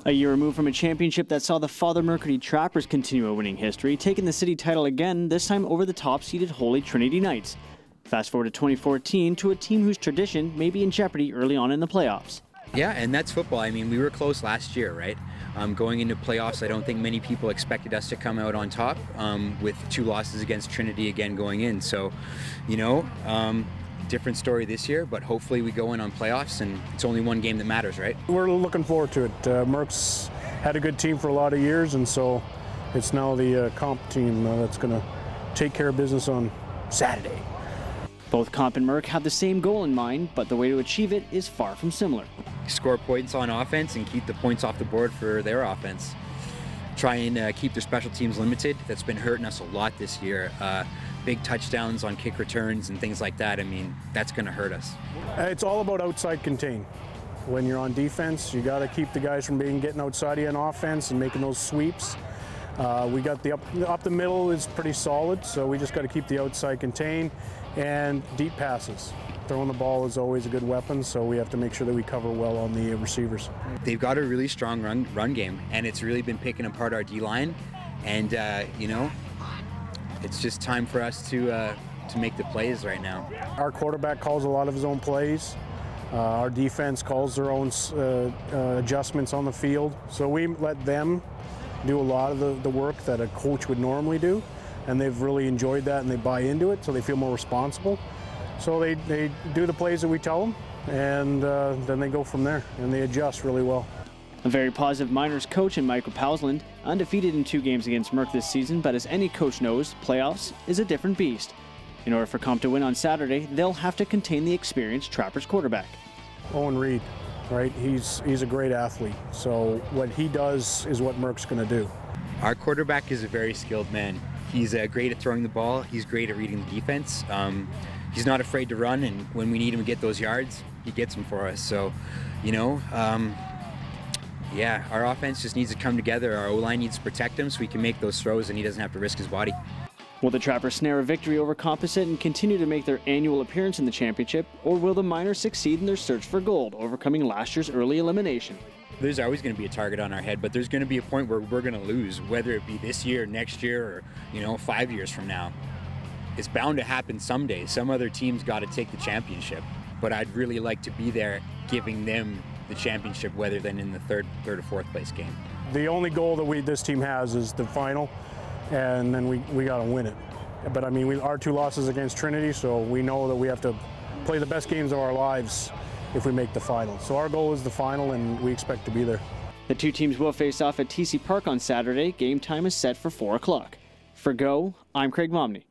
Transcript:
A year removed from a championship that saw the Father Mercredi Trappers continue a winning history, taking the city title again, this time over the top-seeded Holy Trinity Knights. Fast forward to 2014 to a team whose tradition may be in jeopardy early on in the playoffs. Yeah, and that's football. I mean, we were close last year, right? Going into playoffs, I don't think many people expected us to come out on top with 2 losses against Trinity again going in. So, you know, different story this year, but hopefully we go in on playoffs and it's only one game that matters, right? We're looking forward to it. Merck's had a good team for a lot of years, and so it's now the comp team that's going to take care of business on Saturday. Both Comp and Merck have the same goal in mind, but the way to achieve it is far from similar. Score points on offense and keep the points off the board for their offense. Try and keep their special teams limited. That's been hurting us a lot this year. Big touchdowns on kick returns and things like that. I mean, that's going to hurt us. It's all about outside contain. When you're on defense, you got to keep the guys from getting outside of you on offense and making those sweeps. We got the up the middle is pretty solid, so we just got to keep the outside contained and deep passes. Throwing the ball is always a good weapon, so we have to make sure that we cover well on the receivers. They've got a really strong run game, and it's really been picking apart our D-line. And you know, it's just time for us to make the plays right now. Our quarterback calls a lot of his own plays. Our defense calls their own adjustments on the field, so we let them do a lot of the work that a coach would normally do, and they've really enjoyed that and they buy into it, so they feel more responsible. So they do the plays that we tell them, and then they go from there, and they adjust really well. A very positive Miners coach in Michael Pausland, undefeated in 2 games against Merck this season, but as any coach knows, playoffs is a different beast. In order for Comp to win on Saturday, they'll have to contain the experienced Trappers quarterback. Owen Reed, right? He's a great athlete, so what he does is what Merck's going to do. Our quarterback is a very skilled man. He's great at throwing the ball. He's great at reading the defense. He's not afraid to run, and when we need him to get those yards, he gets them for us. So, you know, yeah, our offense just needs to come together. Our O-line needs to protect him so he can make those throws and he doesn't have to risk his body. Will the Trappers snare a victory over Composite and continue to make their annual appearance in the championship, or will the Miners succeed in their search for gold, overcoming last year's early elimination? There's always going to be a target on our head, but there's going to be a point where we're going to lose, whether it be this year, next year, or, you know, 5 years from now. It's bound to happen someday. Some other team's got to take the championship, but I'd really like to be there giving them the championship rather than in the third or 4th place game. The only goal that this team has is the final, and then we got to win it. But I mean, our 2 losses against Trinity, so we know that we have to play the best games of our lives if we make the final. So our goal is the final, and we expect to be there. The 2 teams will face off at TC Park on Saturday. Game time is set for 4 o'clock. For Go, I'm Craig Momney.